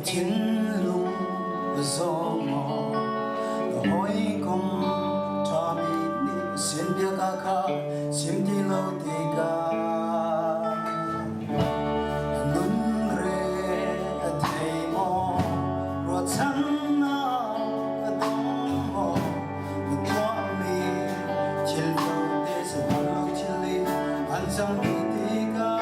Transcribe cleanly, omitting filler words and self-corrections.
Thiên lung gió mò hỏi công cho mi ni xin bia ca ca xin đi lâu thì ca nun re thầy mò rồi chân na đông mò cho mi chiều lâu để sẽ bao lâu chiều đi anh chẳng đi thì ca